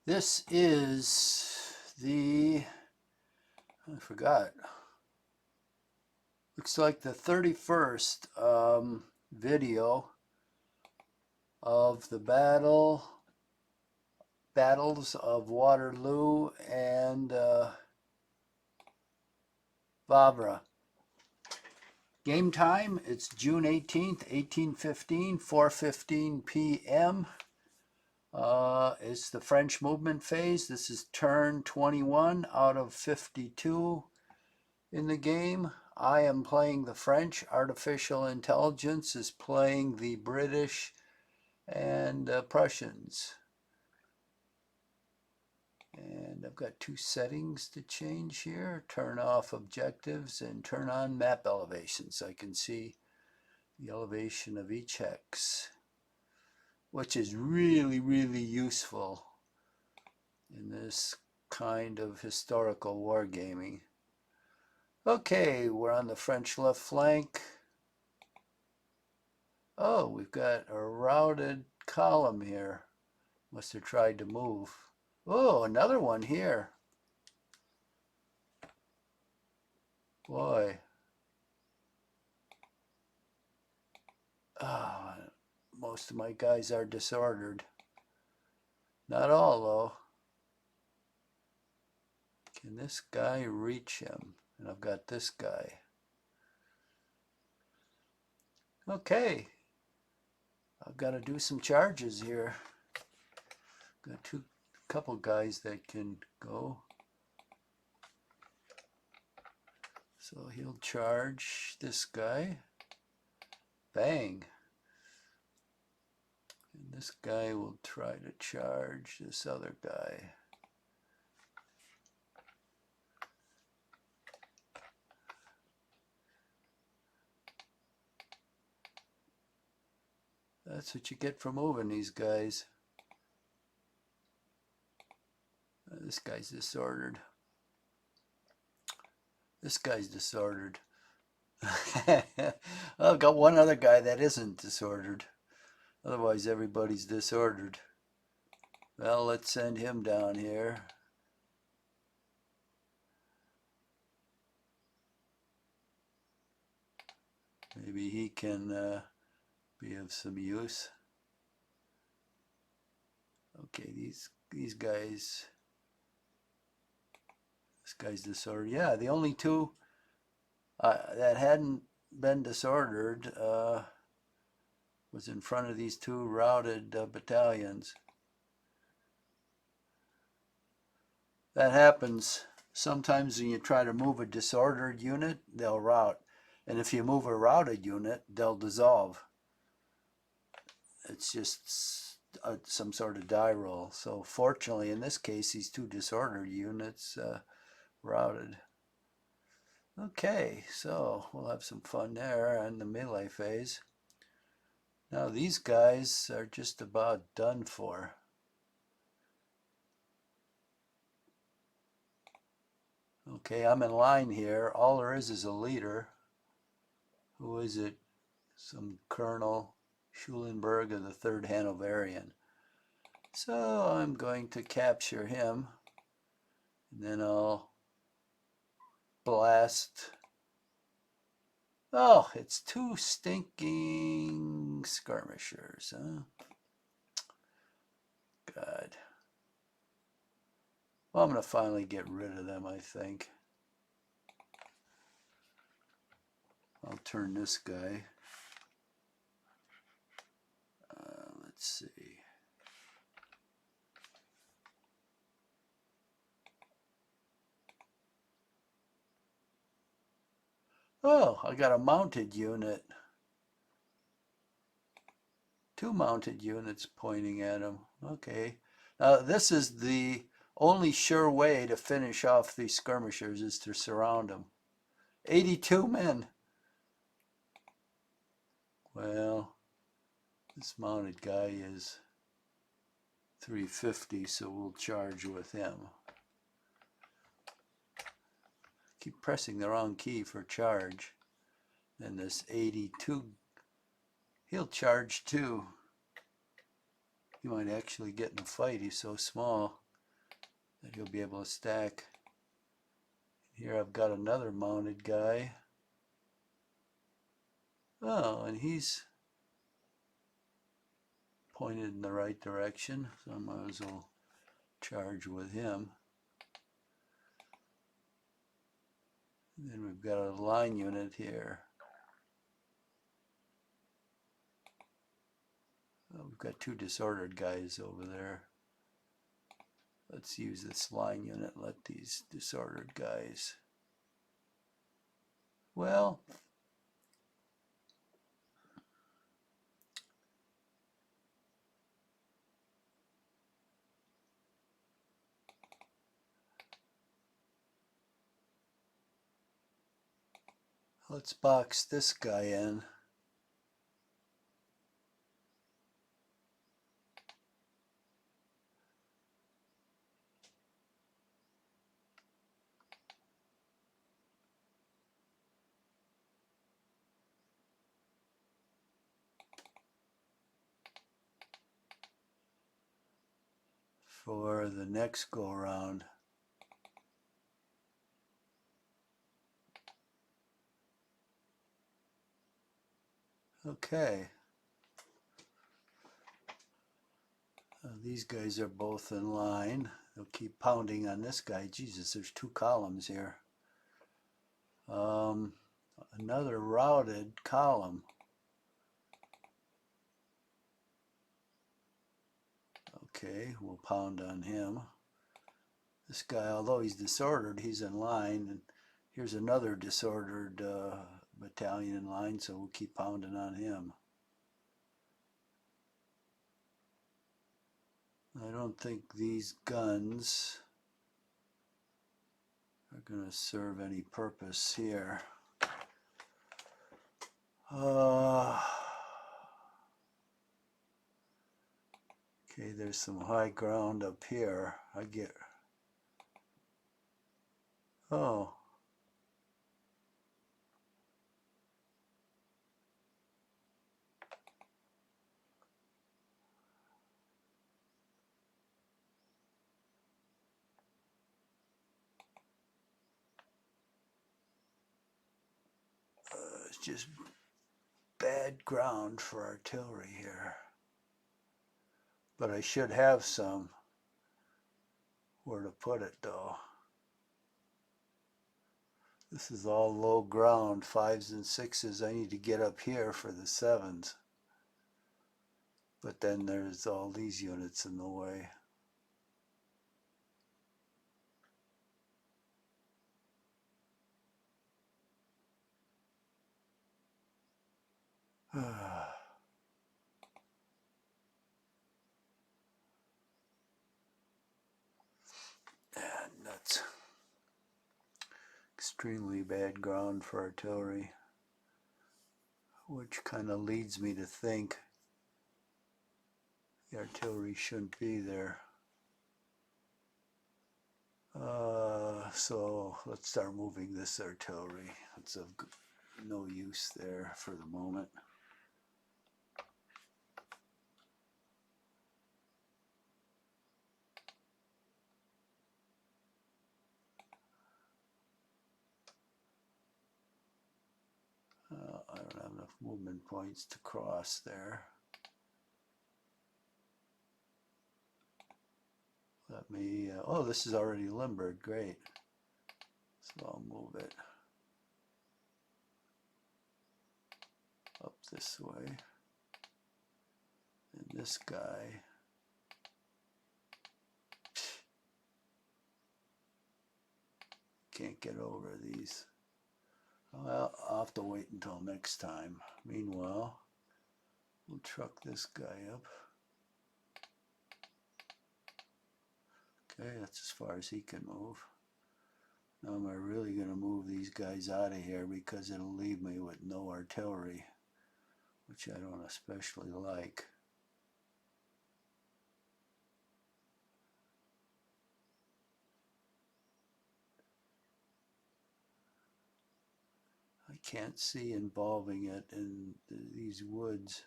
This is the, I forgot, looks like the 31st video of the battles of Waterloo and Wavre. Game time, it's June 18th, 1815, 4:15 p.m. It's the French movement phase. This is turn 21 out of 52 in the game. I am playing the French. Artificial intelligence is playing the British and Prussians. And I've got two settings to change here. Turn off objectives and turn on map elevation so I can see the elevation of each hex, which is really, really useful in this kind of historical wargaming. Okay, we're on the French left flank. Oh, we've got a routed column here. Must have tried to move. Oh, another one here. Boy. Oh, most of my guys are disordered. Not all, though. Can this guy reach him? And I've got this guy. Okay. I've got to do some charges here. Got couple guys that can go. So he'll charge this guy. Bang. And this guy will try to charge this other guy. That's what you get for moving these guys. This guy's disordered. This guy's disordered. I've got one other guy that isn't disordered. Otherwise, everybody's disordered. Well, let's send him down here. Maybe he can be of some use. Okay, these guys. This guy's disordered. Yeah, the only two that hadn't been disordered was in front of these two routed battalions. That happens sometimes when you try to move a disordered unit, they'll rout. And if you move a routed unit, they'll dissolve. It's just some sort of die roll. So fortunately, in this case, these two disordered units routed. Okay, so we'll have some fun there in the melee phase. Now these guys are just about done for. Okay, I'm in line here. All there is a leader. Who is it? Some Colonel Schulenberg of the 3rd Hanoverian. So I'm going to capture him. And then I'll blast. Oh, it's two stinking skirmishers, huh? God. Well, I'm going to finally get rid of them, I think. I'll turn this guy. Let's see. Oh, I got a mounted unit. Two mounted units pointing at him. Okay. Now, this is the only sure way to finish off these skirmishers is to surround them. 82 men. Well, this mounted guy is 350, so we'll charge with him. Keep pressing the wrong key for charge. And this 82, he'll charge too. He might actually get in a fight, he's so small. that he'll be able to stack. Here I've got another mounted guy. Oh, and he's pointed in the right direction, so I might as well charge with him. And then we've got a line unit here. We've got two disordered guys over there. Let's use this line unit, let these disordered guys. Well, let's box this guy in. For the next go around. Okay. These guys are both in line. They'll keep pounding on this guy. Jesus, there's two columns here. Another routed column. Okay, we'll pound on him. This guy, although he's disordered, he's in line. And here's another disordered battalion in line, so we'll keep pounding on him. I don't think these guns are going to serve any purpose here. Okay, there's some high ground up here. Oh. It's just bad ground for artillery here. But I should have some where to put it though. This is all low ground, 5s and 6s. I need to get up here for the 7s. But then there's all these units in the way. And that's extremely bad ground for artillery, which kind of leads me to think the artillery shouldn't be there. So let's start moving this artillery. It's of no use there for the moment. I don't have enough movement points to cross there. Let me, oh, this is already limbered, great. So I'll move it up this way. And this guy, can't get over these. Well, I'll have to wait until next time. Meanwhile, we'll truck this guy up. Okay, that's as far as he can move. Now am I really going to move these guys out of here because it'll leave me with no artillery, which I don't especially like. I can't see involving it in these woods.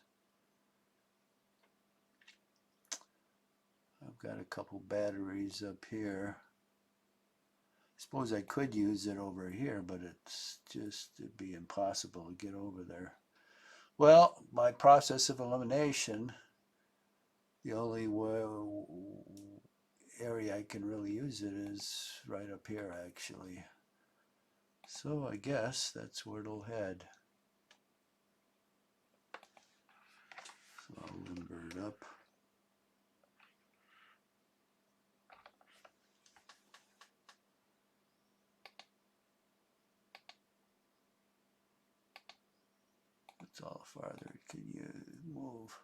I've got a couple batteries up here. Suppose I could use it over here, but it'd be impossible to get over there. Well, by process of elimination, the only area I can really use it is right up here, actually. So I guess that's where it'll head. So I'll limber it up. That's all farther can you move.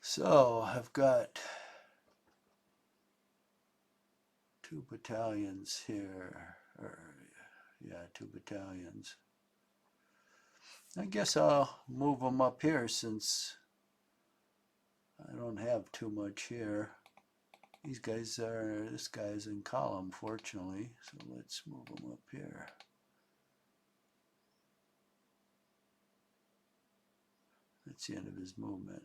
So I've got 2 battalions here, yeah, 2 battalions. I guess I'll move them up here since I don't have too much here. This guy's in column, fortunately, so let's move him up here. That's the end of his movement.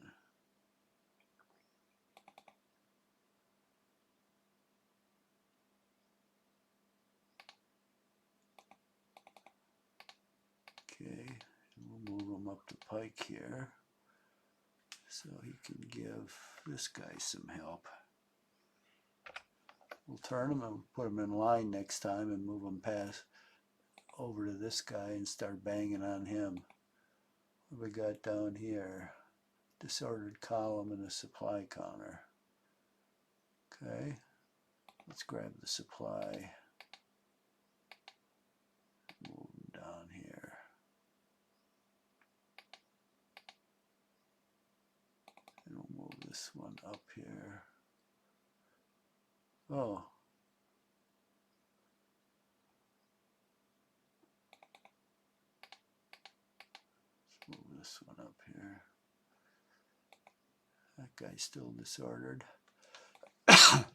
Okay, we'll move him up to pike here so he can give this guy some help. We'll turn him and put him in line next time and move him past over to this guy and start banging on him. What we got down here? Disordered column and a supply counter. Okay, let's grab the supply. Move him down here. And we'll move this one up here. Oh. Let's move this one up here. That guy's still disordered. Okay,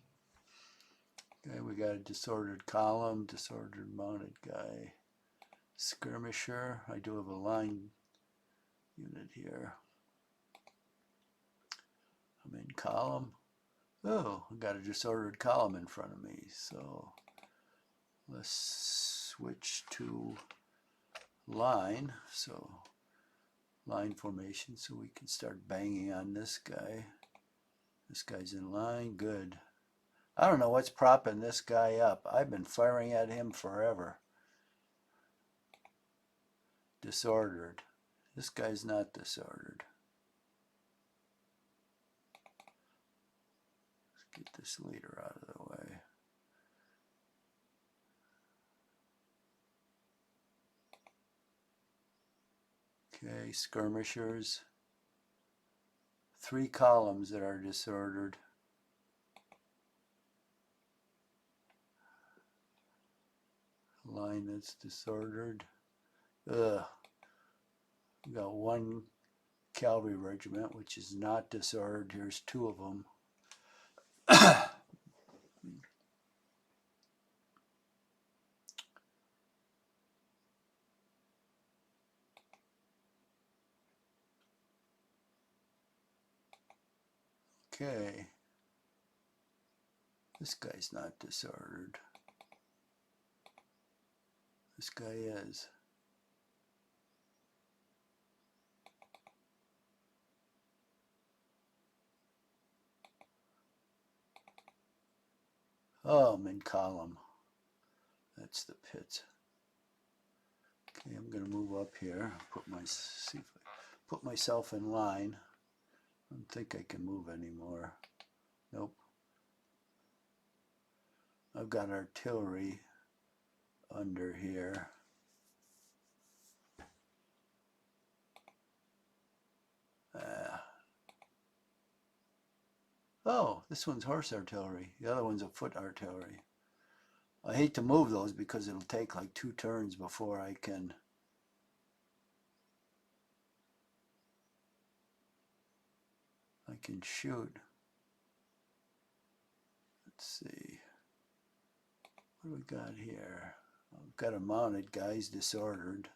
we got a disordered column, disordered mounted guy. Skirmisher. I do have a line unit here. I'm in column. Oh, I got a disordered column in front of me. So let's switch to line. So line formation so we can start banging on this guy. This guy's in line. Good. I don't know what's propping this guy up. I've been firing at him forever. Disordered. This guy's not disordered. Let's get this leader out of the way. Okay, skirmishers. 3 columns that are disordered. Line that's disordered. Ugh. We got 1 cavalry regiment, which is not disordered. Here's 2 of them. Okay. This guy's not disordered. This guy is. Oh, I'm in column. That's the pit. Okay, I'm going to move up here. Put myself in line. I don't think I can move anymore. Nope. I've got artillery under here. Oh, this one's horse artillery. The other one's a foot artillery. I hate to move those because it'll take like 2 turns before I can shoot. Let's see. What do we got here? I've got a mounted guys disordered,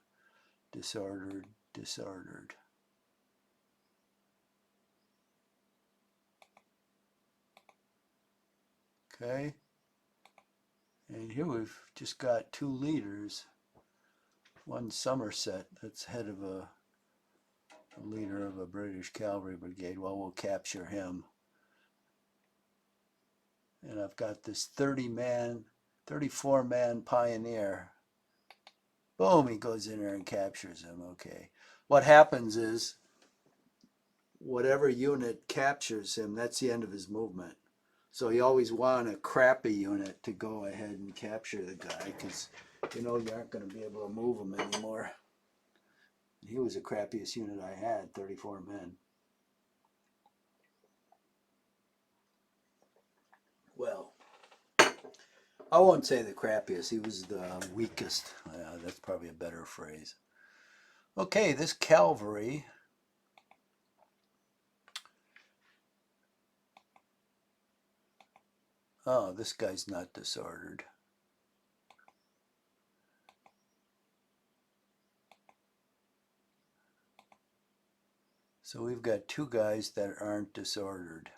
disordered, disordered. Okay. And here we've just got two leaders. One Somerset, that's head of a leader of a British cavalry brigade. Well, we'll capture him. And I've got this 34-man pioneer. Boom, he goes in there and captures him. Okay. What happens is, whatever unit captures him, that's the end of his movement. So you always want a crappy unit to go ahead and capture the guy, because you know you aren't going to be able to move him anymore. He was the crappiest unit I had, 34 men. Well, I won't say the crappiest, he was the weakest. That's probably a better phrase. Okay, this cavalry, oh, this guy's not disordered. So we've got two guys that aren't disordered.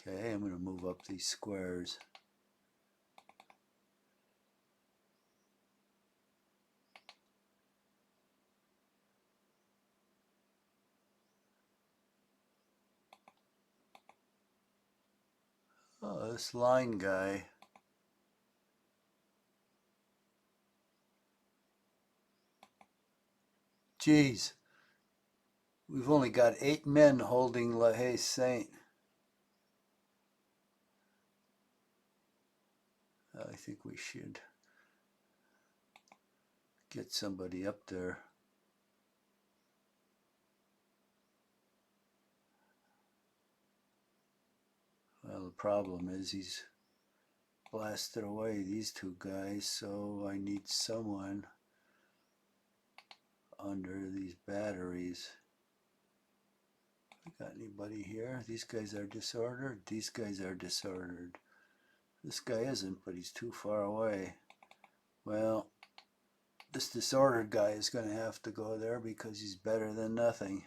Okay, I'm going to move up these squares. Oh, this line guy. Geez, we've only got 8 men holding La Haye Saint. I think we should get somebody up there. Well, the problem is he's blasted away these two guys, so I need someone under these batteries. Got anybody here? These guys are disordered. These guys are disordered. This guy isn't, but he's too far away. Well, this disordered guy is going to have to go there because he's better than nothing.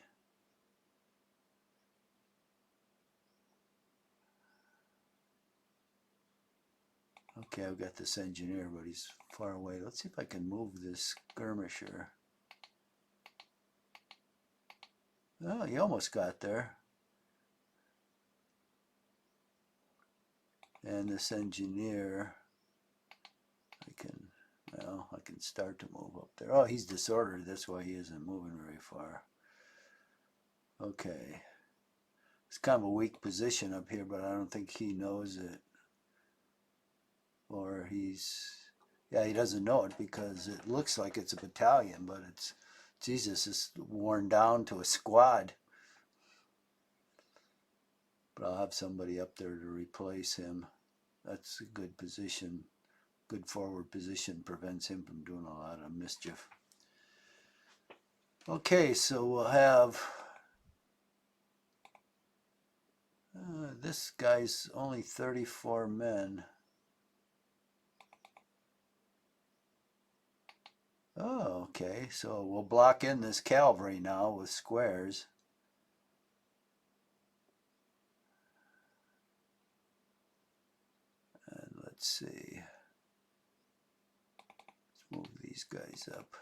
Okay, I've got this engineer, but he's far away. Let's see if I can move this skirmisher. Oh, he almost got there. And this engineer, I can start to move up there. Oh, he's disordered. That's why he isn't moving very far. Okay. It's kind of a weak position up here, but I don't think he knows it. Or yeah, he doesn't know it because it looks like it's a battalion, but it's, Jesus, it's worn down to a squad. But I'll have somebody up there to replace him. That's a good position. Good forward position prevents him from doing a lot of mischief. Okay, so we'll have this guy's only 34 men. Oh, okay, so we'll block in this cavalry now with squares. And let's see. Let's move these guys up.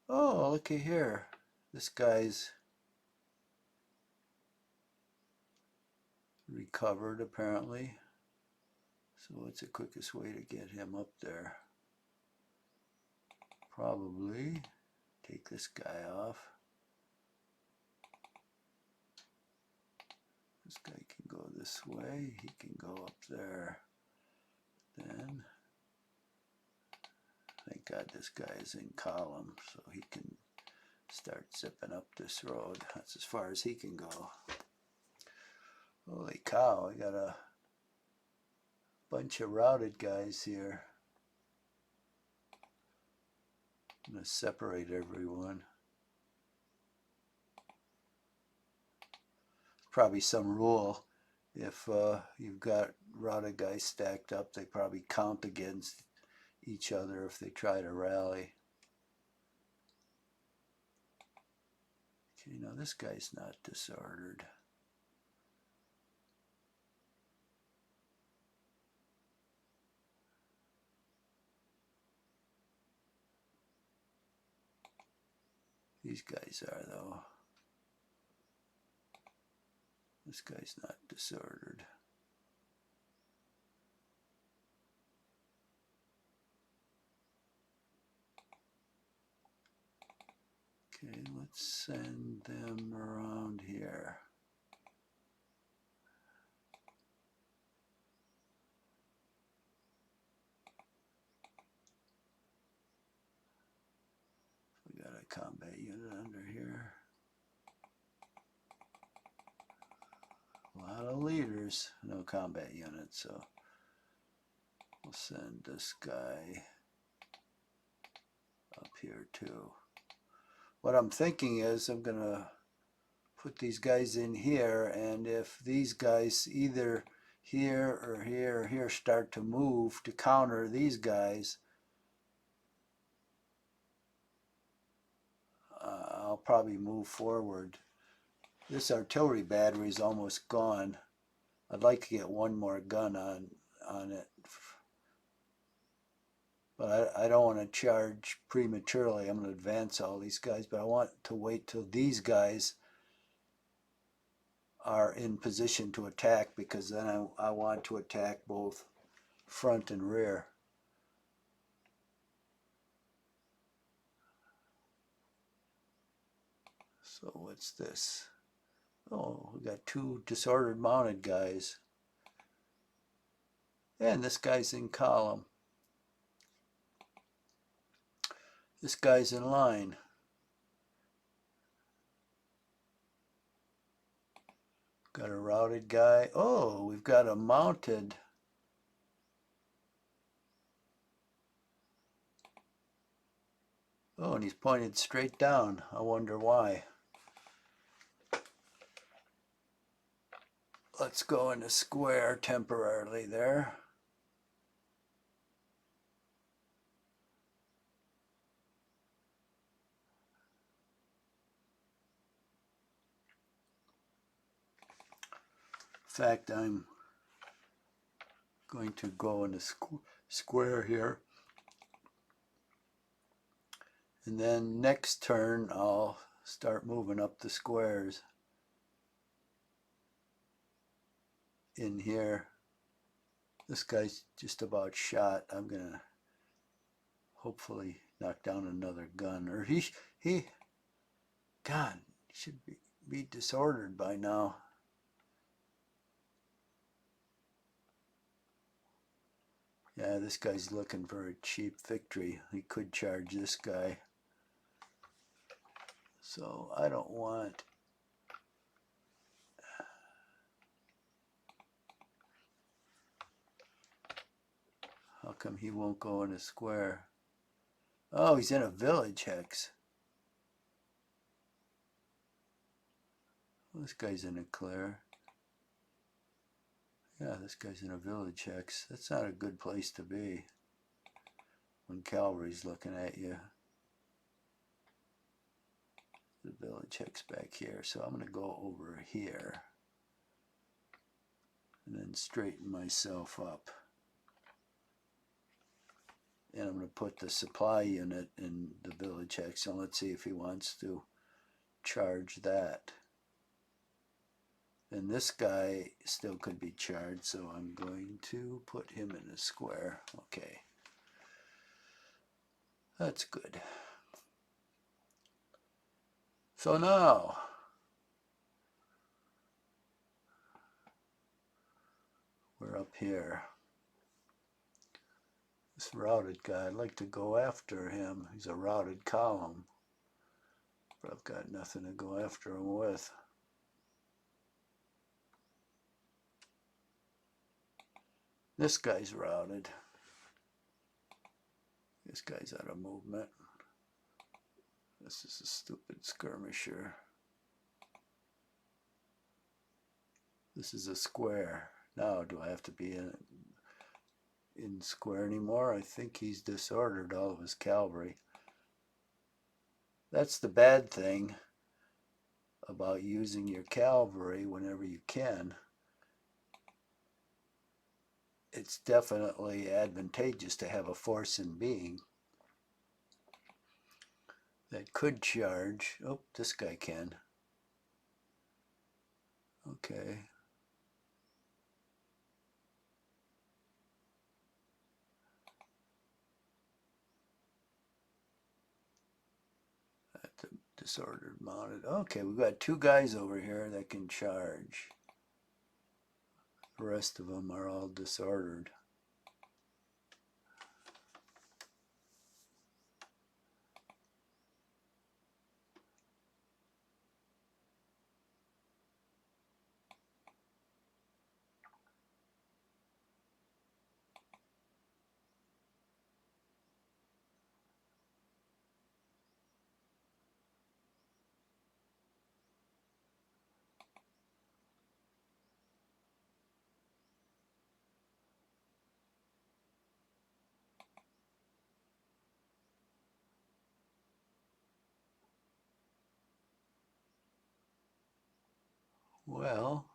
Oh, looky here. This guy's recovered apparently. So what's the quickest way to get him up there? Probably take this guy off. This guy can go this way. He can go up there. Then Thank God this guy is in column, so he can start zipping up this road. That's as far as he can go. Holy cow, I got a bunch of routed guys here. I'm going to separate everyone. Probably some rule. If you've got routed guys stacked up, they probably count against each other if they try to rally. Okay, now this guy's not disordered. These guys are, though. This guy's not disordered. Okay, let's send them around here. We got a combat unit under here. A lot of leaders, no combat units, so we'll send this guy up here too. What I'm thinking is I'm going to put these guys in here, and if these guys either here or here or here start to move to counter these guys, I'll probably move forward. This artillery battery is almost gone. I'd like to get one more gun on it, but I don't want to charge prematurely. I'm going to advance all these guys, but I want to wait till these guys are in position to attack, because then I want to attack both front and rear. So what's this? Oh, we got two disordered mounted guys. And this guy's in column. This guy's in line. Got a routed guy. Oh, we've got a mounted. Oh, and he's pointed straight down. I wonder why. Let's go in a square temporarily there. In fact, I'm going to go in a square here. And then next turn, I'll start moving up the squares in here. This guy's just about shot. I'm going to hopefully knock down another gun. Or God, he should be disordered by now. Yeah, this guy's looking for a cheap victory. He could charge this guy. So I don't want... How come he won't go in a square? Oh, he's in a village hex. Well, this guy's in a clear. Yeah, this guy's in a village hex. That's not a good place to be when cavalry's looking at you. The village hex back here. So I'm going to go over here and then straighten myself up. And I'm going to put the supply unit in the village hex. And let's see if he wants to charge that. And this guy still could be charged, so I'm going to put him in a square. Okay. That's good. So now, we're up here. This routed guy, I'd like to go after him. He's a routed column, but I've got nothing to go after him with. This guy's routed. This guy's out of movement. This is a stupid skirmisher. This is a square. Now, do I have to be in square anymore? I think he's disordered all of his cavalry. That's the bad thing about using your cavalry whenever you can. It's definitely advantageous to have a force in being that could charge. Oh, this guy can. Okay. That's a disordered mounted. Okay, we've got two guys over here that can charge. The rest of them are all disordered. Well,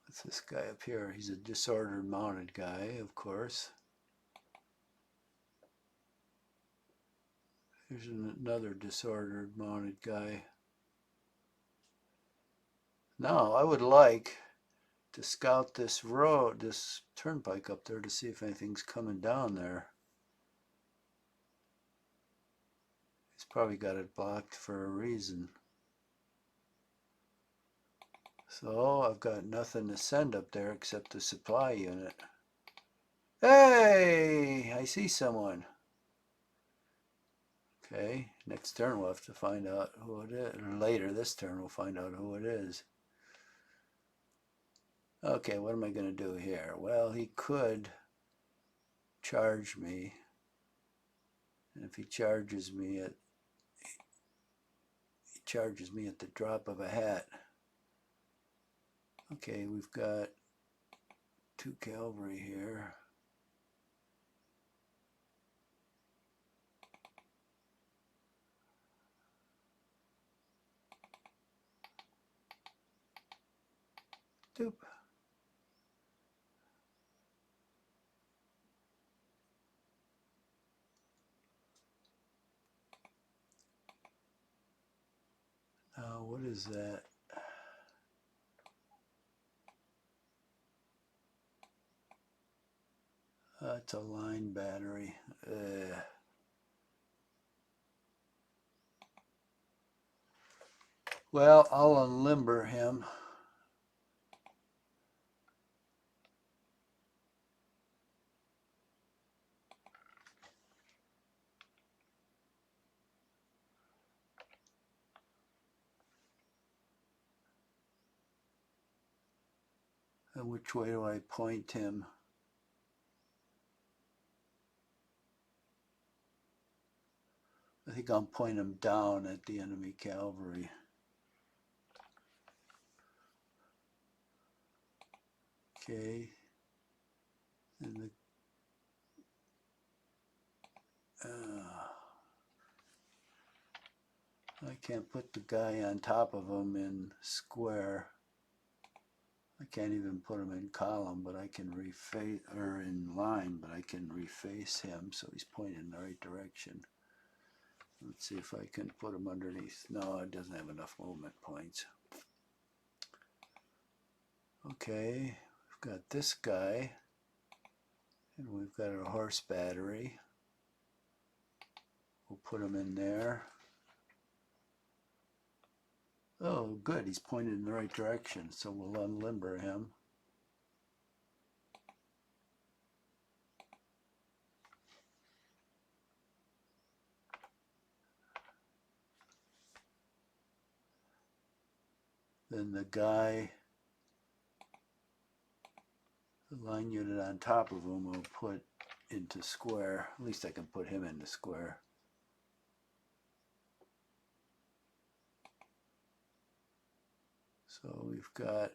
what's this guy up here? He's a disordered mounted guy, of course. Here's another disordered mounted guy. Now, I would like to scout this road, this turnpike up there, to see if anything's coming down there. He's probably got it blocked for a reason. So I've got nothing to send up there except the supply unit. Hey, I see someone. Okay, next turn we'll have to find out who it is. Or later this turn we'll find out who it is. Okay, what am I going to do here? Well, he could charge me. And if he charges me at the drop of a hat. Okay, we've got two cavalry here. Doop. Now, what is that? It's a line battery. Well, I'll unlimber him. And which way do I point him? I think I'll point him down at the enemy cavalry. Okay. And I can't put the guy on top of him in square. I can't even put him in column, but I can reface, or in line, but I can reface him so he's pointing in the right direction. Let's see if I can put him underneath. No, it doesn't have enough movement points. Okay, we've got this guy, and we've got a horse battery. We'll put him in there. Oh, good, he's pointed in the right direction, so we'll unlimber him. Then the guy, the line unit on top of him, will put into square. At least I can put him into square. So we've got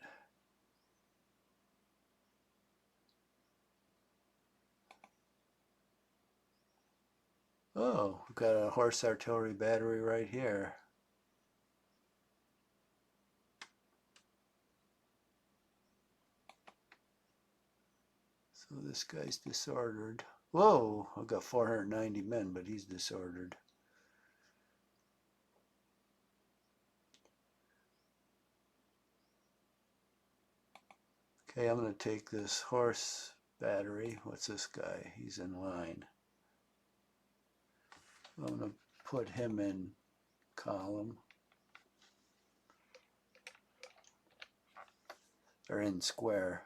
we've got a horse artillery battery right here. So this guy's disordered. Whoa, I've got 490 men, but he's disordered. Okay, I'm going to take this horse battery. What's this guy? He's in line. I'm going to put him in column. Or in square.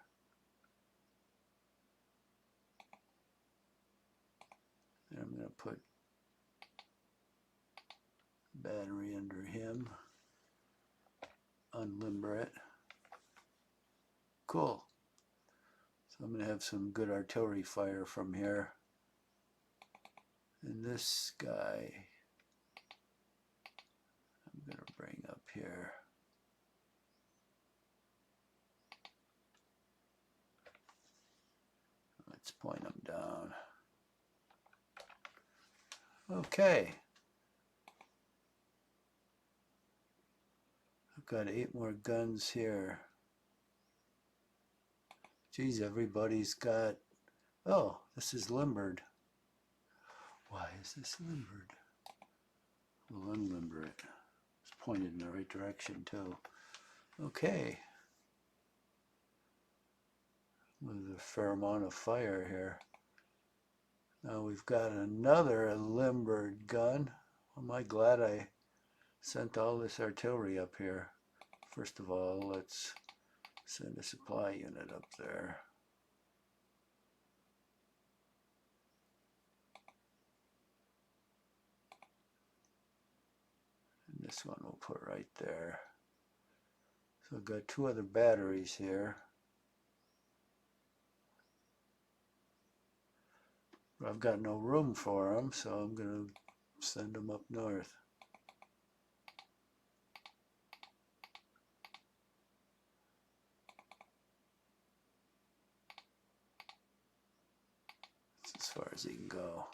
And I'm going to put battery under him. Unlimber it. Cool. So I'm going to have some good artillery fire from here. And this guy, I'm going to bring up here. Let's point him down. Okay. I've got 8 more guns here. Geez, everybody's got... Oh, this is limbered. Why is this limbered? We'll unlimber it. It's pointed in the right direction too. Okay. With a fair amount of fire here. Now we've got another limbered gun. Am I glad I sent all this artillery up here? First of all, let's send a supply unit up there. And this one we'll put right there. So I've got 2 other batteries here. But I've got no room for them, so I'm going to send them up north. That's as far as he can go.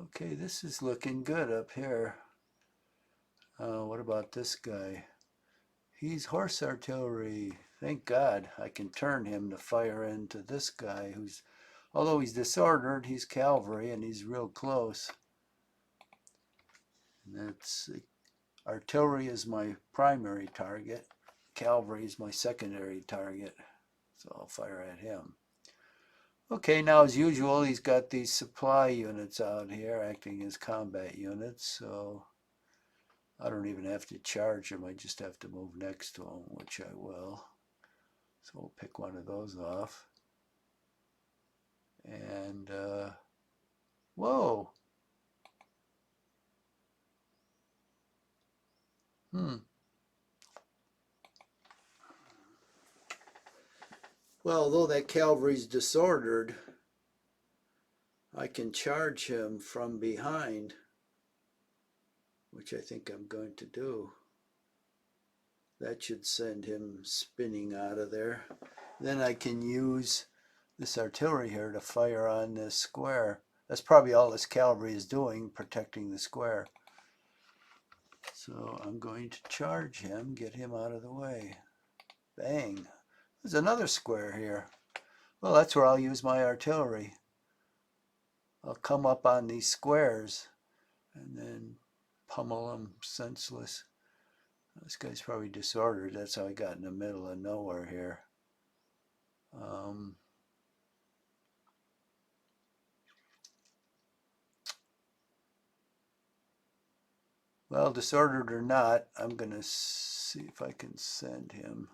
Okay, this is looking good up here. What about this guy? He's horse artillery. Thank God I can turn him to fire into this guy who's, although he's disordered, he's cavalry and he's real close. And that's, artillery is my primary target. Cavalry is my secondary target. So I'll fire at him. Okay, now as usual, he's got these supply units out here acting as combat units, so I don't even have to charge him. I just have to move next to him, which I will. So we'll pick one of those off. And, whoa! Well, although that cavalry's disordered, I can charge him from behind, which I think I'm going to do. That should send him spinning out of there. Then I can use this artillery here to fire on this square. That's probably all this cavalry is doing, protecting the square. So I'm going to charge him, get him out of the way. Bang. There's another square here. Well, that's where I'll use my artillery. I'll come up on these squares and then pummel them senseless. This guy's probably disordered. That's how I got in the middle of nowhere here. Well, disordered or not, I'm going to see if I can send him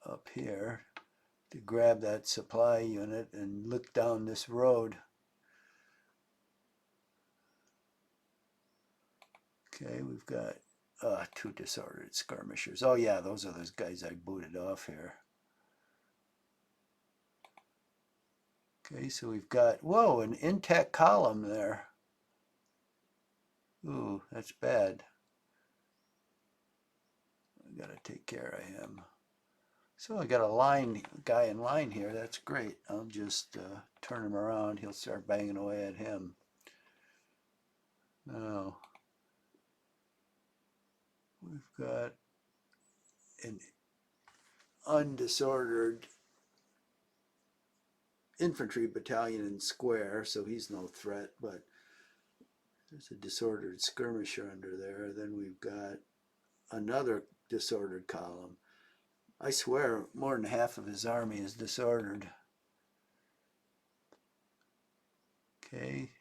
up here to grab that supply unit and look down this road. Okay, we've got 2 disordered skirmishers. Oh yeah, those are those guys I booted off here. Okay, so we've got, whoa, an intact column there. Ooh, that's bad. I gotta take care of him. So I got a guy in line here. That's great. I'll just turn him around. He'll start banging away at him. Now, we've got an undisordered infantry battalion in square, so he's no threat, but there's a disordered skirmisher under there. Then we've got another disordered column. I swear more than half of his army is disordered. Okay.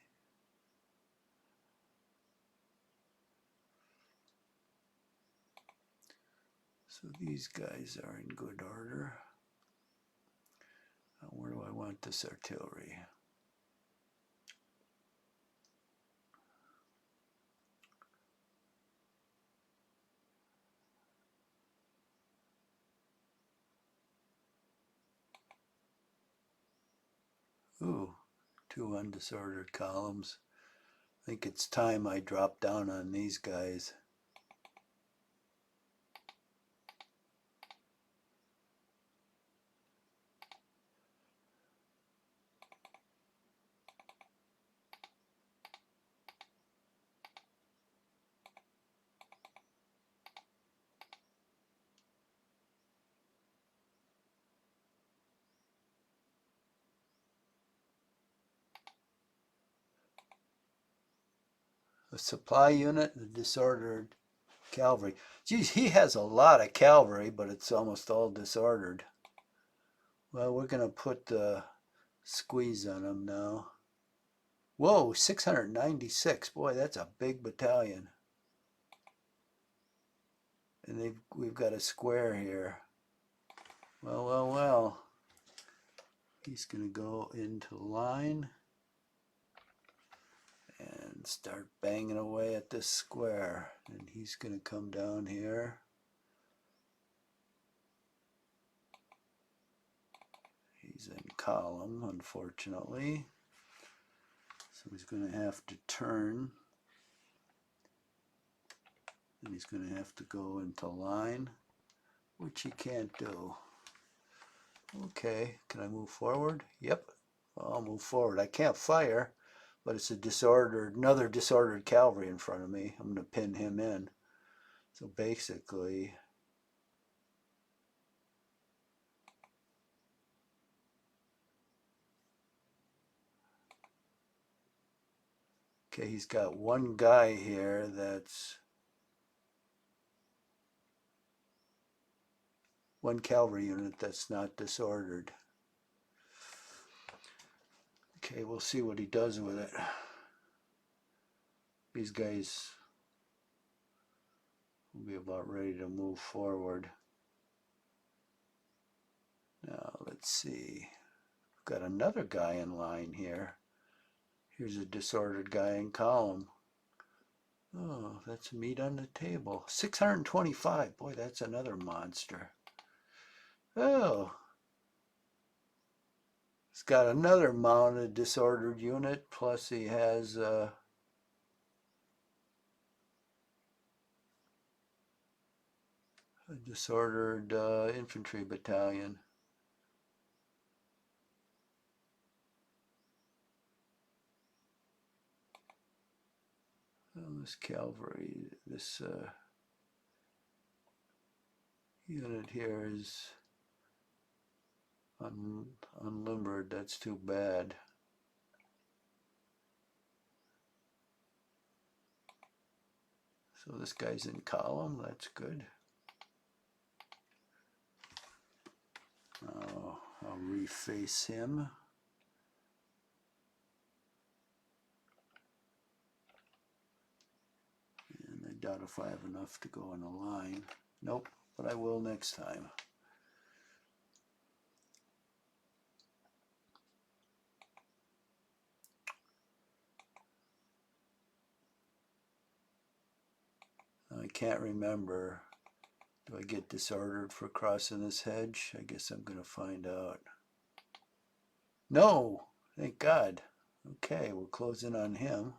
So these guys are in good order. Now where do I want this artillery? Ooh, 2 undisordered columns. I think it's time I drop down on these guys. A supply unit, the disordered cavalry. Geez, he has a lot of cavalry, but it's almost all disordered. Well, we're going to put the squeeze on him now. Whoa, 696. Boy, that's a big battalion. And we've got a square here. Well, well, well. He's going to go into line and start banging away at this square. And he's going to come down here. He's in column, unfortunately. So he's going to have to turn. And he's going to have to go into line, which he can't do. Okay, can I move forward? Yep, I'll move forward. I can't fire, but it's another disordered cavalry in front of me. I'm going to pin him in. So basically, okay, he's got one guy here that's one cavalry unit that's not disordered. Okay, we'll see what he does with it. These guys will be about ready to move forward. Now, let's see. We've got another guy in line here. Here's a disordered guy in column. Oh, that's meat on the table. 625. Boy, that's another monster. Oh. He's got another mounted disordered unit, plus he has a disordered infantry battalion. Well, this cavalry, this unit here is unlimbered. That's too bad. So this guy's in column. That's good. I'll reface him. And I doubt if I have enough to go in a line. Nope, but I will next time. can't remember. Do I get disordered for crossing this hedge? I guess I'm going to find out. No, thank God. Okay, we'll close in on him.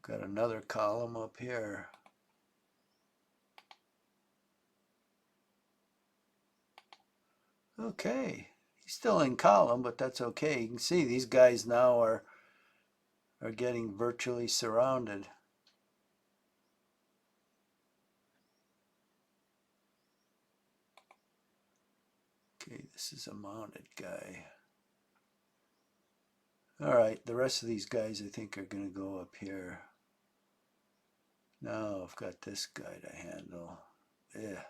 Got another column up here. Okay, he's still in column, but that's okay. You can see these guys now are getting virtually surrounded. Okay, this is a mounted guy. All right, the rest of these guys I think are going to go up here. Now I've got this guy to handle. Yeah.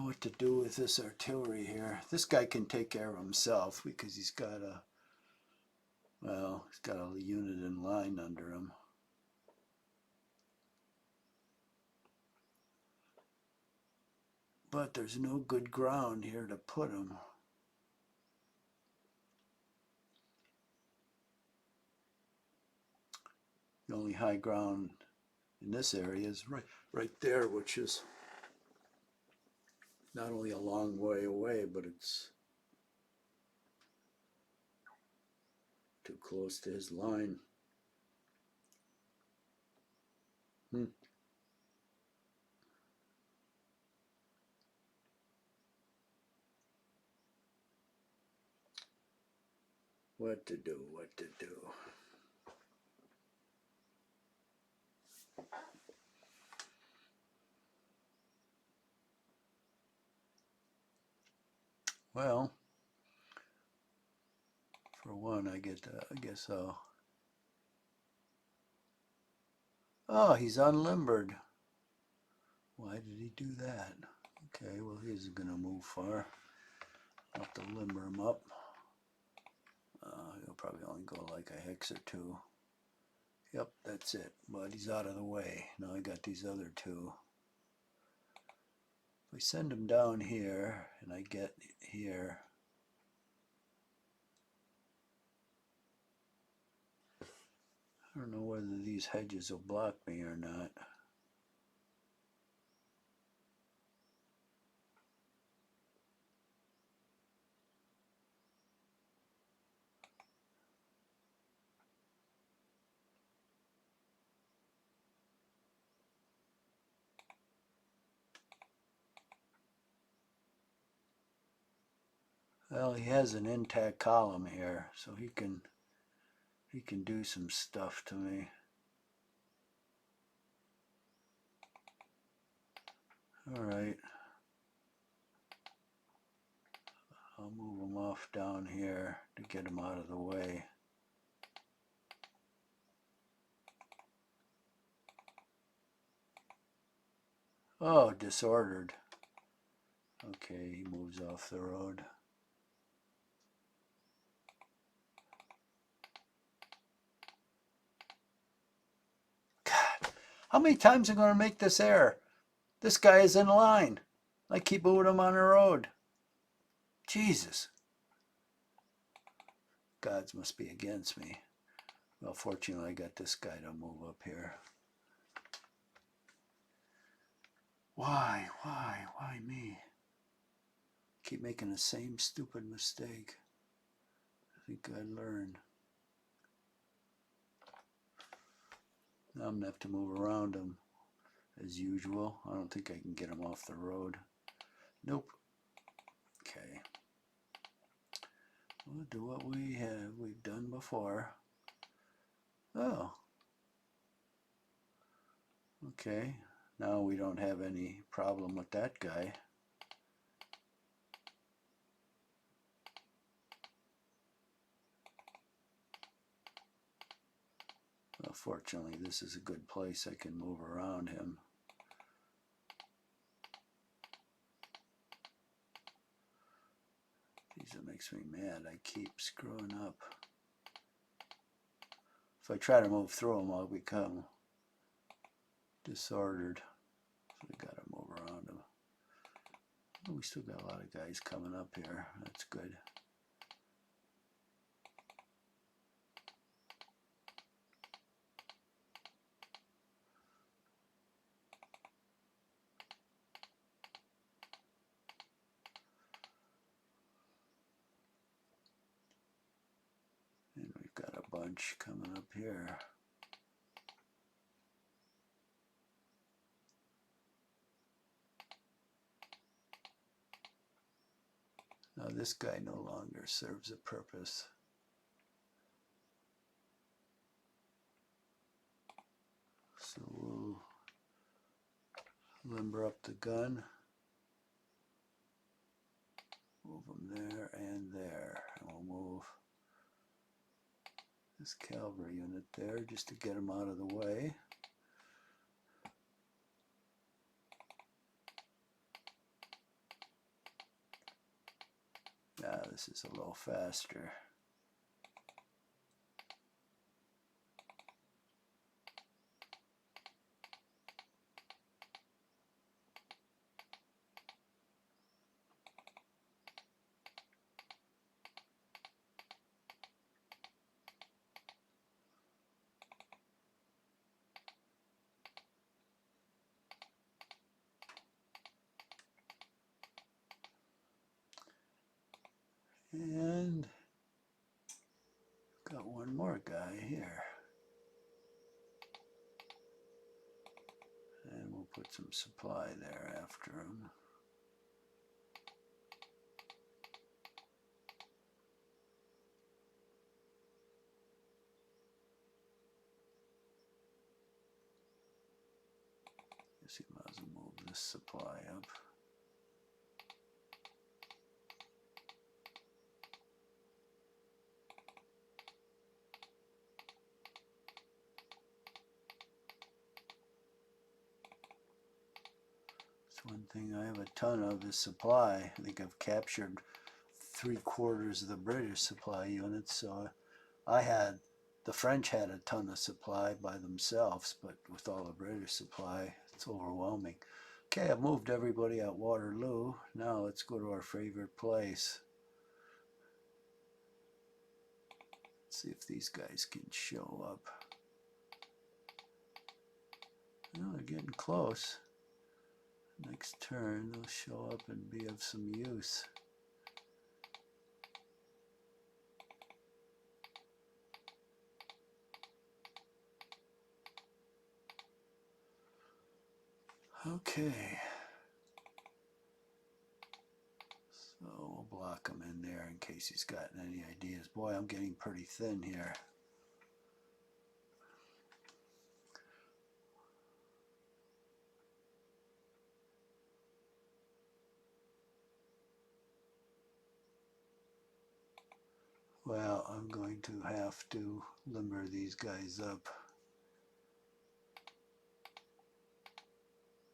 What to do with this artillery here. This guy can take care of himself because he's got a, well, he's got a unit in line under him. But there's no good ground here to put him. The only high ground in this area is right there, which is not only a long way away, but it's too close to his line. What to do, what to do. Well, for one, I guess so. Oh, he's unlimbered. Why did he do that? Okay, well, he isn't going to move far. I'll have to limber him up. He'll probably only go like a hex or two. Yep, that's it. But he's out of the way. Now I got these other two. If we send him down here, and I get here, I don't know whether these hedges will block me or not. Well, he has an intact column here, so he can do some stuff to me. All right. I'll move him off down here to get him out of the way. Oh, disordered. Okay, he moves off the road. God, how many times am I going to make this error? This guy is in line. I keep moving him on the road. Jesus. Gods must be against me. Well, fortunately, I got this guy to move up here. Why me? Keep making the same stupid mistake. I think I learned. Now I'm going to have to move around him as usual. I don't think I can get him off the road. Nope. Okay. We'll do what we've done before. Oh. Okay. Now we don't have any problem with that guy. Well, fortunately, this is a good place. I can move around him. Geez, it makes me mad. I keep screwing up. If I try to move through them, I'll become disordered. So I gotta move around them. Oh, we still got a lot of guys coming up here. That's good. And we've got a bunch coming up here. Now this guy no longer serves a purpose. So we'll limber up the gun. Move them there and there. And we'll move this cavalry unit there just to get them out of the way. Ah, this is a little faster. And got one more guy here. And we'll put some supply there after him. Guess you might as well move this supply up. One thing I have a ton of is supply. I think I've captured 3/4 of the British supply units. So the French had a ton of supply by themselves, but with all the British supply, it's overwhelming. Okay, I've moved everybody at Waterloo. Now let's go to our favorite place. Let's see if these guys can show up. Well, they're getting close. Next turn, they'll show up and be of some use. Okay. So we'll block him in there in case he's got any ideas. Boy, I'm getting pretty thin here. Well, I'm going to have to limber these guys up.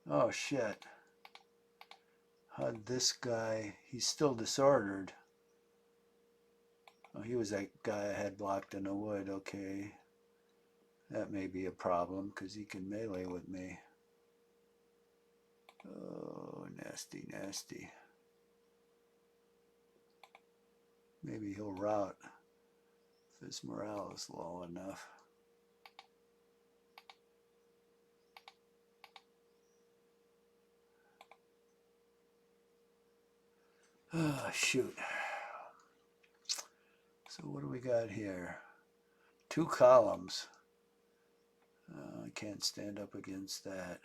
Oh shit. How'd this guy, he's still disordered. Oh, he was that guy I had blocked in the wood. Okay. That may be a problem because he can melee with me. Oh, nasty, nasty. Maybe he'll rout if his morale is low enough. Oh, shoot. So what do we got here? 2 columns. I can't stand up against that.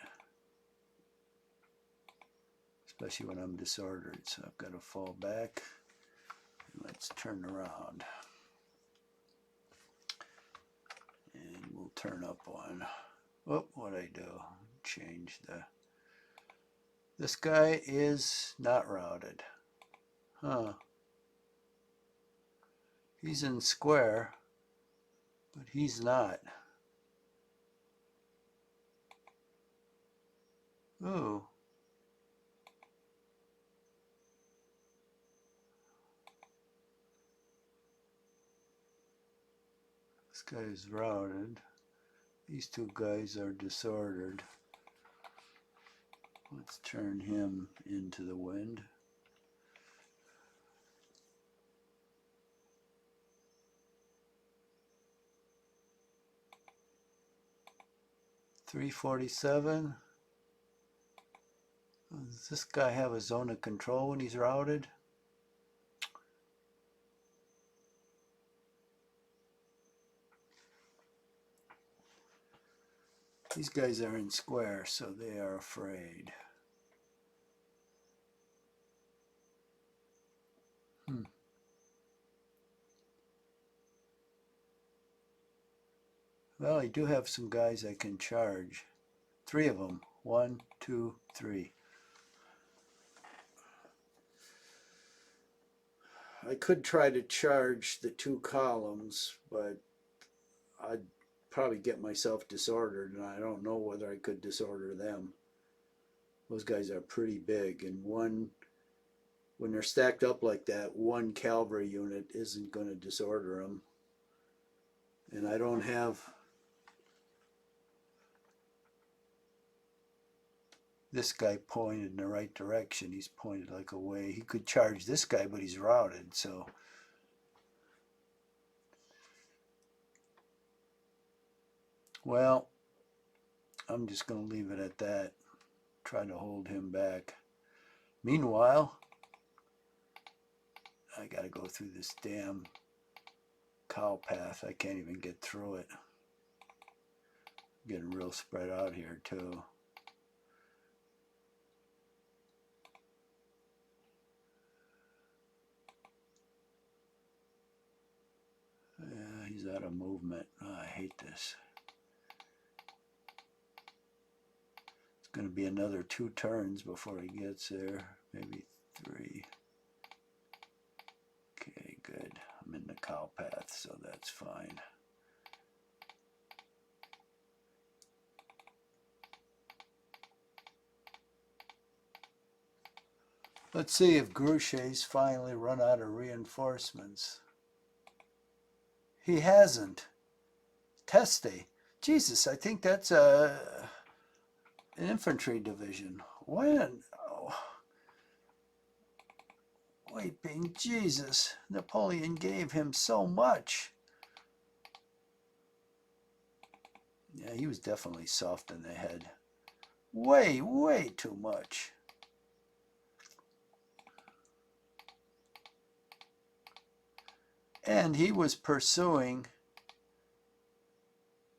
Especially when I'm disordered. So I've got to fall back. Let's turn around. And we'll turn up one. Oh, what'd I do? Change the... This guy is not routed. Huh. He's in square, but he's not. Ooh. This This guy is routed. These two guys are disordered. Let's turn him into the wind. .347. Does this guy have a zone of control when he's routed? These guys are in square, so they are afraid. Well, I do have some guys I can charge. 3 of them. 1, 2, 3. I could try to charge the 2 columns, but I'd probably get myself disordered, and I don't know whether I could disorder them. Those guys are pretty big, and when they're stacked up like that, 1 cavalry unit isn't going to disorder them. And I don't have this guy pointed in the right direction. He's pointed like away. He could charge this guy, but he's routed, so well, I'm just going to leave it at that. Try to hold him back. Meanwhile, I got to go through this damn cow path. I can't even get through it. Getting real spread out here too. Yeah, he's out of movement. Oh, I hate this. It's going to be another 2 turns before he gets there. Maybe 3. Okay, good. I'm in the cow path, so that's fine. Let's see if Grouchy's finally run out of reinforcements. He hasn't. Teste. Jesus, I think that's an infantry division. When? Oh. Weeping Jesus. Napoleon gave him so much. Yeah, he was definitely soft in the head. Way, way too much. And he was pursuing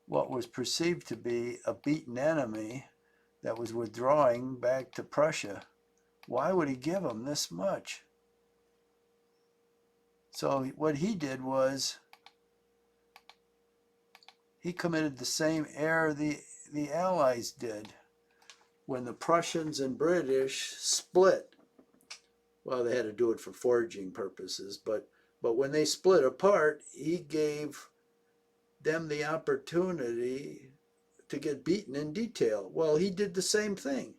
what was perceived to be a beaten enemy that was withdrawing back to Prussia. Why would he give him this much? So what he did was he committed the same error the Allies did when the Prussians and British split. Well, they had to do it for foraging purposes, but when they split apart, he gave them the opportunity to get beaten in detail. Well, he did the same thing.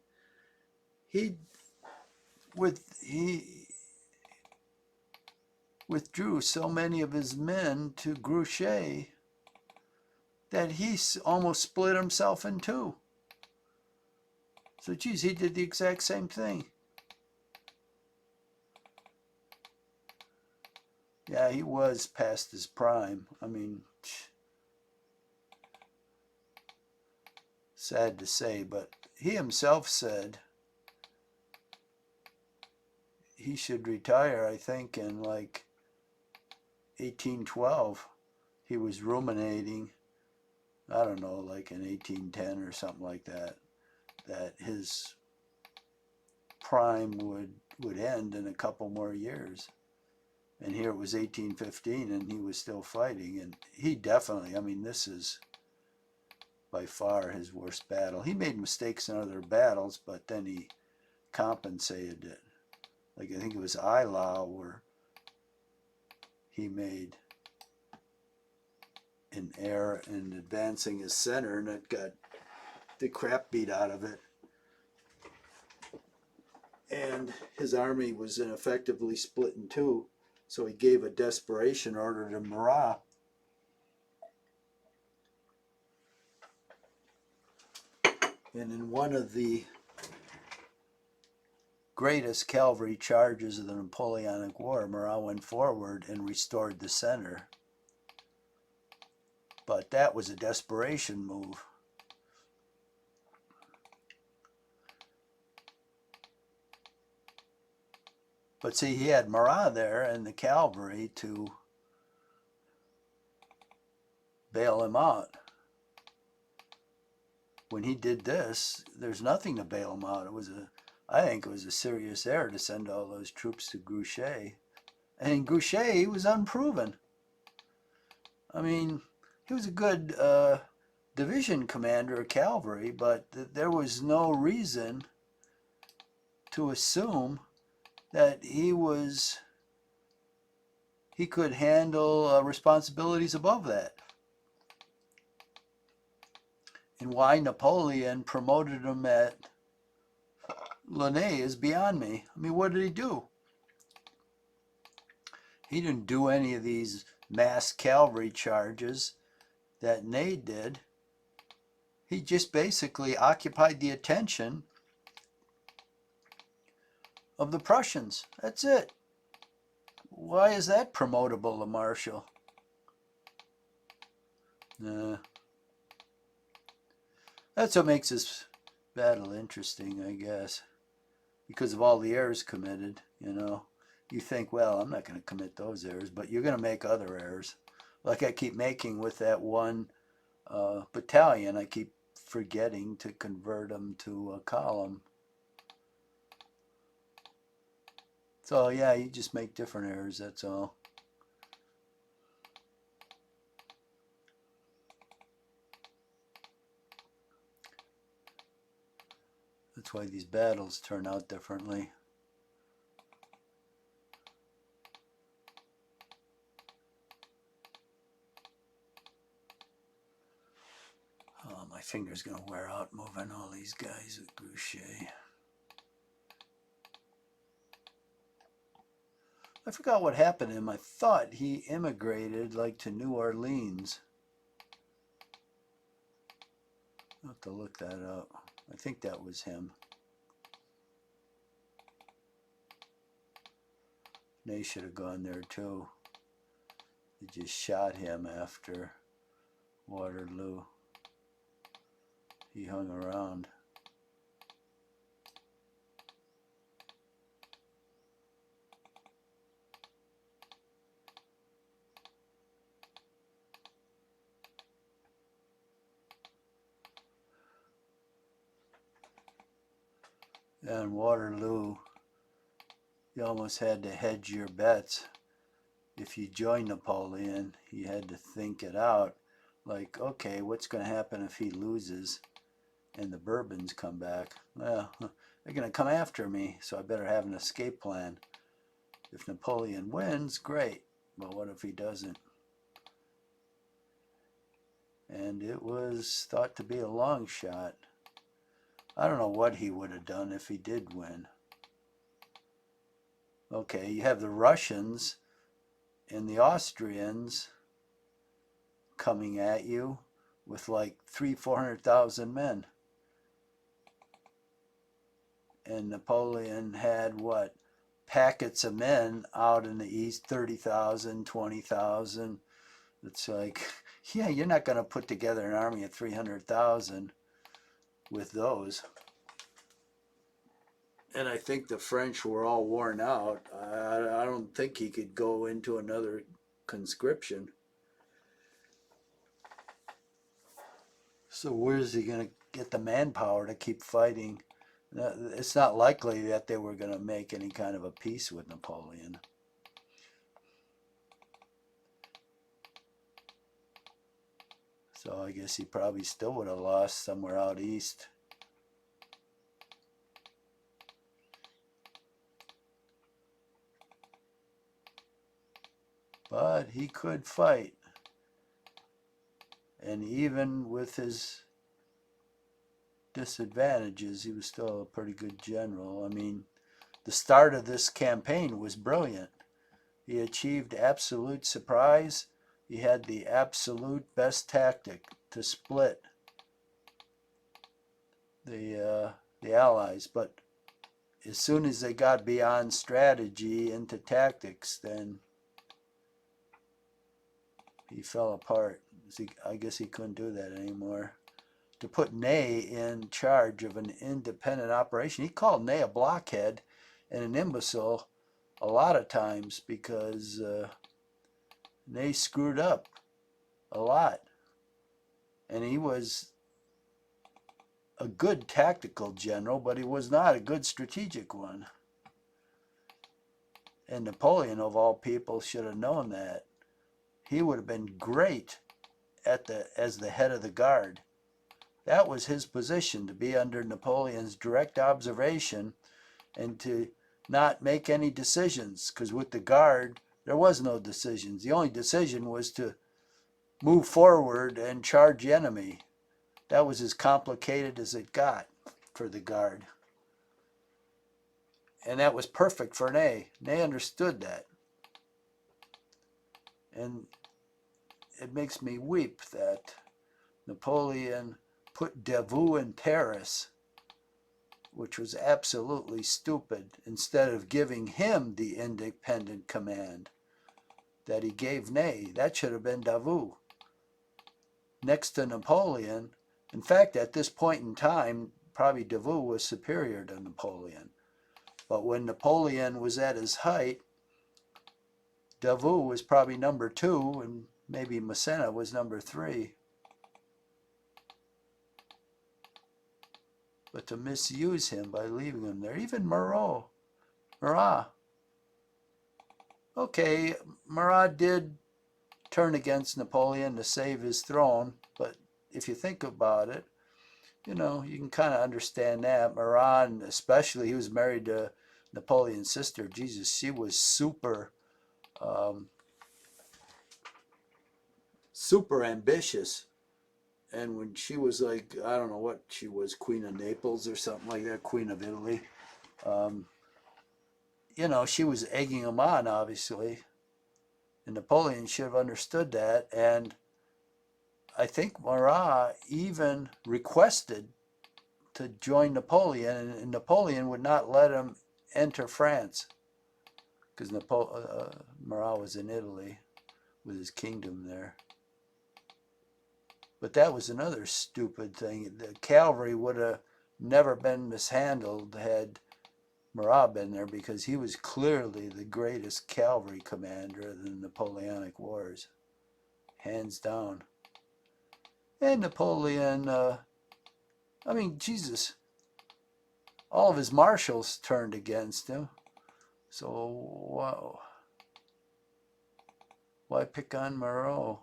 He withdrew so many of his men to Grouchy that he almost split himself in 2. So, geez, he did the exact same thing. Yeah, he was past his prime. I mean, sad to say, but he himself said he should retire, I think, in like 1812. He was ruminating, I don't know, like in 1810 or something like that, that his prime would end in a couple more years. And here it was 1815 and he was still fighting. And he definitely, I mean, this is by far his worst battle. He made mistakes in other battles, but then he compensated it. Like I think it was Eylau where he made an error in advancing his center and it got the crap beat out of it. And his army was ineffectively split in 2. So he gave a desperation order to Murat And in one of the greatest cavalry charges of the Napoleonic War, Murat went forward and restored the center. But that was a desperation move. But see, he had Murat there and the cavalry to bail him out. When he did this, there's nothing to bail him out. I think it was a serious error to send all those troops to Grouchy. And in Grouchy, he was unproven. I mean, he was a good division commander of cavalry, but there was no reason to assume that he could handle responsibilities above that. And why Napoleon promoted him at Lanay is beyond me. I mean, what did he do? He didn't do any of these mass cavalry charges that Ney did. He just basically occupied the attention of the Prussians. That's it. Why is that promotable, a marshal? That's what makes this battle interesting, I guess. Because of all the errors committed, you know. You think, well, I'm not going to commit those errors, but you're going to make other errors. Like I keep making with that one battalion. I keep forgetting to convert them to a column. So yeah, you just make different errors, that's all. That's why these battles turn out differently. Oh, my finger's going to wear out moving all these guys at Grouchy. I forgot what happened to him. I thought he immigrated like to New Orleans. I'll have to look that up. I think that was him. They should have gone there too. They just shot him after Waterloo. He hung around. And Waterloo, you almost had to hedge your bets. If you joined Napoleon, you had to think it out. Like, okay, what's going to happen if he loses and the Bourbons come back? Well, they're going to come after me, so I better have an escape plan. If Napoleon wins, great. But what if he doesn't? And it was thought to be a long shot. I don't know what he would have done if he did win. Okay, you have the Russians and the Austrians coming at you with like 300,000-400,000 men. And Napoleon had what? Packets of men out in the east, 30,000, 20,000. It's like, yeah, you're not going to put together an army of 300,000 with those. And I think the French were all worn out. I don't think he could go into another conscription. So where's he going to get the manpower to keep fighting? It's not likely that they were going to make any kind of a peace with Napoleon. So I guess he probably still would have lost somewhere out east. But he could fight. And even with his disadvantages, he was still a pretty good general. I mean, the start of this campaign was brilliant. He achieved absolute surprise. He had the absolute best tactic to split the Allies. But as soon as they got beyond strategy into tactics, then he fell apart. I guess he couldn't do that anymore. To put Ney in charge of an independent operation, he called Ney a blockhead and an imbecile a lot of times because Ney screwed up a lot. And he was a good tactical general, but he was not a good strategic one. And Napoleon, of all people, should have known that. He would have been great as the head of the guard. That was his position, to be under Napoleon's direct observation and to not make any decisions, because with the guard, there was no decisions. The only decision was to move forward and charge the enemy. That was as complicated as it got for the guard. And that was perfect for Ney. Ney understood that. And it makes me weep that Napoleon put Davout in Paris, which was absolutely stupid, instead of giving him the independent command that he gave Ney. That should have been Davout. Next to Napoleon, in fact, at this point in time, probably Davout was superior to Napoleon. But when Napoleon was at his height, Davout was probably number 2, and maybe Massena was number 3. But to misuse him by leaving him there, even Murat. Okay, Murat did turn against Napoleon to save his throne, but if you think about it, you know, you can kind of understand that. Murat, especially, he was married to Napoleon's sister. Jesus, she was super ambitious. And when she was like, I don't know what she was, Queen of Naples or something like that, Queen of Italy, you know, she was egging him on, obviously. And Napoleon should have understood that. And I think Murat even requested to join Napoleon, and Napoleon would not let him enter France because Murat was in Italy with his kingdom there. But that was another stupid thing. The cavalry would have never been mishandled had Murat been there, because he was clearly the greatest cavalry commander of the Napoleonic Wars, hands down. And Napoleon, I mean, Jesus, all of his marshals turned against him. So, wow. Why pick on Murat?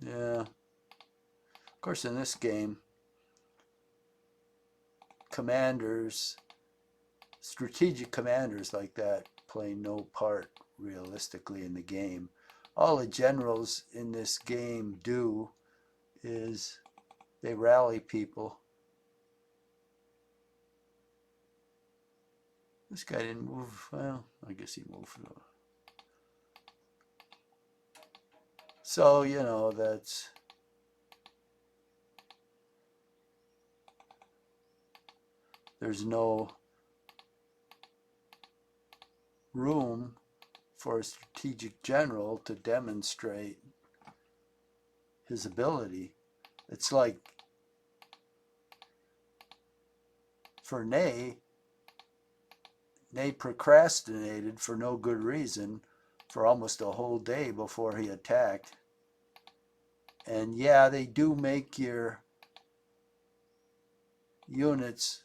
Yeah. Of course, in this game, strategic commanders like that play no part realistically in the game. All the generals in this game do is they rally people. This guy didn't move. Well, I guess he moved. So, you know, there's no room for a strategic general to demonstrate his ability. It's like for Ney procrastinated for no good reason for almost a whole day before he attacked. And yeah, they do make your units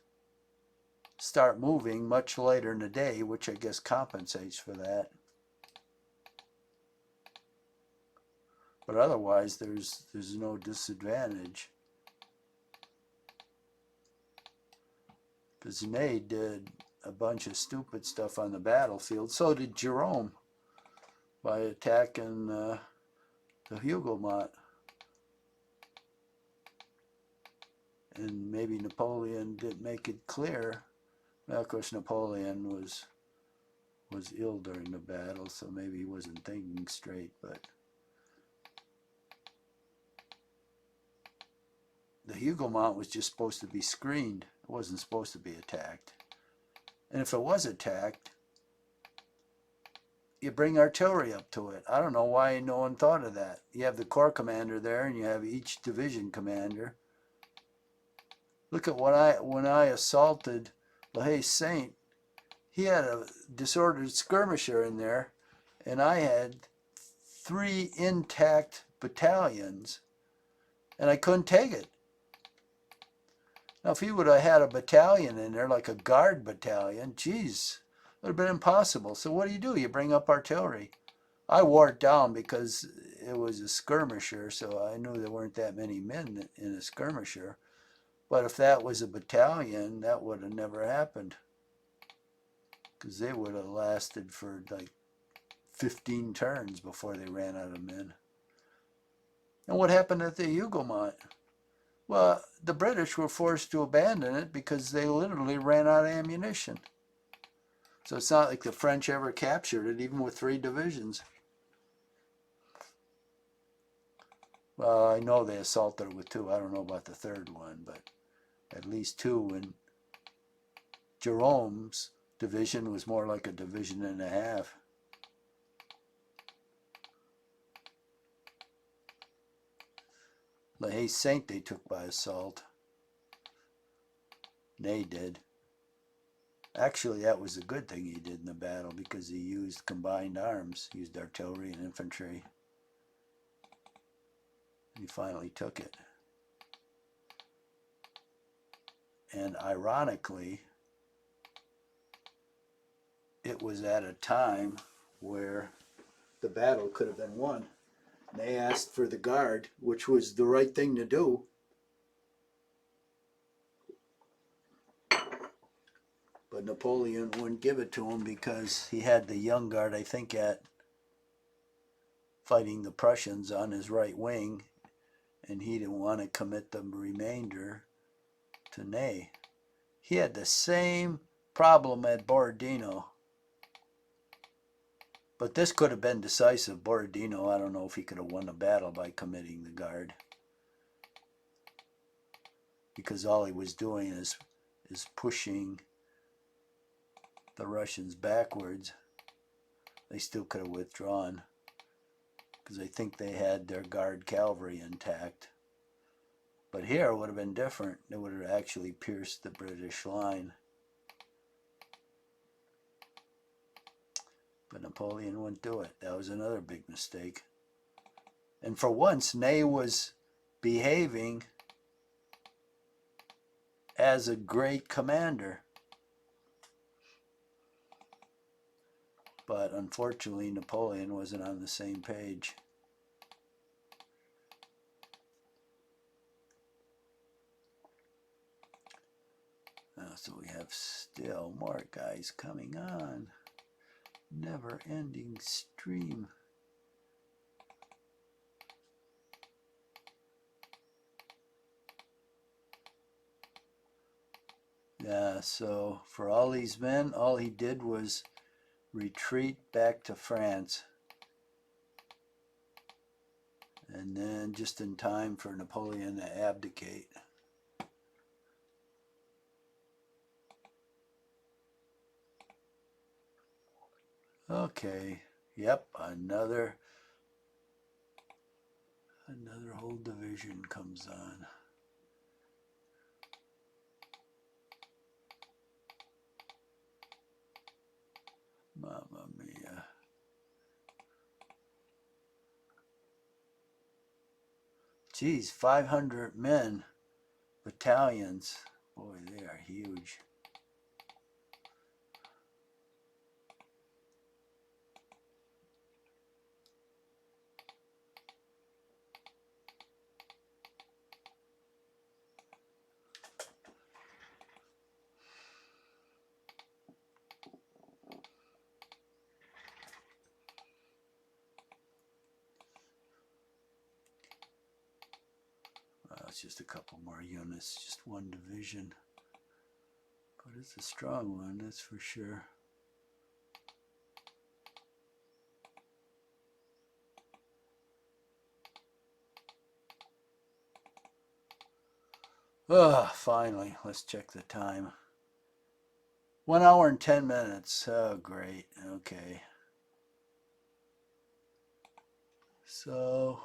start moving much later in the day, which I guess compensates for that. But otherwise, there's no disadvantage. Because Ney did a bunch of stupid stuff on the battlefield. So did Jerome by attacking the Huguenot. And maybe Napoleon didn't make it clear. Well, of course, Napoleon was ill during the battle, so maybe he wasn't thinking straight. But the Hugomont was just supposed to be screened. It wasn't supposed to be attacked. And if it was attacked, you bring artillery up to it. I don't know why no one thought of that. You have the corps commander there, and you have each division commander. Look at when I assaulted La Haye Saint. He had a disordered skirmisher in there, and I had 3 intact battalions, and I couldn't take it. Now, if he would have had a battalion in there, like a guard battalion, geez, it would have been impossible. So what do? You bring up artillery. I wore it down because it was a skirmisher, so I knew there weren't that many men in a skirmisher. But if that was a battalion, that would have never happened, because they would have lasted for like 15 turns before they ran out of men. And what happened at the Hugomont? Well, the British were forced to abandon it because they literally ran out of ammunition. So it's not like the French ever captured it, even with 3 divisions. Well, I know they assaulted it with 2. I don't know about the 3rd one, but at least 2. And Jerome's division was more like a division and a half. La Haye Saint they took by assault. Ney did. Actually, that was a good thing he did in the battle, because he used combined arms, used artillery and infantry. And he finally took it. And ironically, it was at a time where the battle could have been won. They asked for the guard, which was the right thing to do. But Napoleon wouldn't give it to him because he had the young guard, I think, at fighting the Prussians on his right wing, and he didn't want to commit the remainder to Ney. He had the same problem at Borodino. But this could have been decisive. Borodino, I don't know if he could have won the battle by committing the guard, because all he was doing is pushing the Russians backwards. They still could have withdrawn, because I think they had their guard cavalry intact. But here it would have been different. It would have actually pierced the British line. But Napoleon wouldn't do it. That was another big mistake. And for once, Ney was behaving as a great commander. But unfortunately, Napoleon wasn't on the same page. So we have still more guys coming on. Never-ending stream. Yeah, so for all these men, all he did was retreat back to France. And then just in time for Napoleon to abdicate. Okay, yep, another whole division comes on. Mamma mia. Geez, 500 men, battalions. Boy, they are huge. It's just a couple more units, just one division. But it's a strong one, that's for sure. Oh, finally. Let's check the time. 1 hour and 10 minutes. Oh, great. Okay. So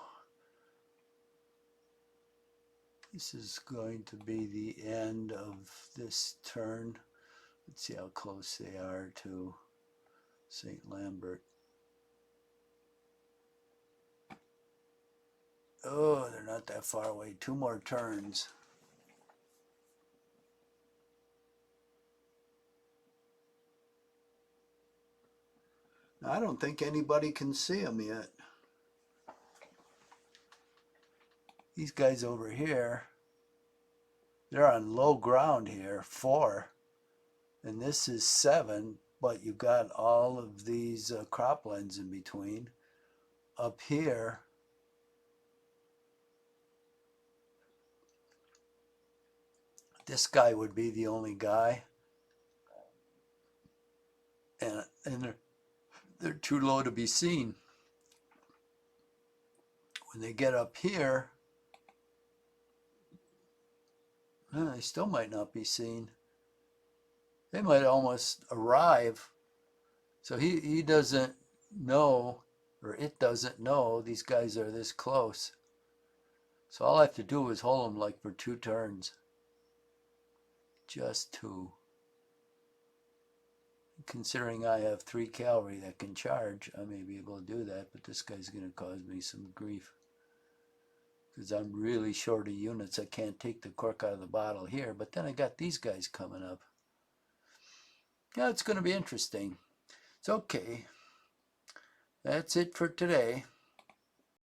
this is going to be the end of this turn. Let's see how close they are to St. Lambert. Oh, they're not that far away. 2 more turns. I don't think anybody can see them yet. These guys over here, they're on low ground here, 4. And this is 7, but you got all of these croplands in between. Up here, this guy would be the only guy. And they're too low to be seen. When they get up here, they still might not be seen. They might almost arrive. So he doesn't know, or it doesn't know, these guys are this close. So all I have to do is hold them like for 2 turns. Just 2. Considering I have 3 cavalry that can charge, I may be able to do that, but this guy's going to cause me some grief. Because I'm really short of units. I can't take the cork out of the bottle here, but then I got these guys coming up. Yeah, it's going to be interesting. It's okay. That's it for today.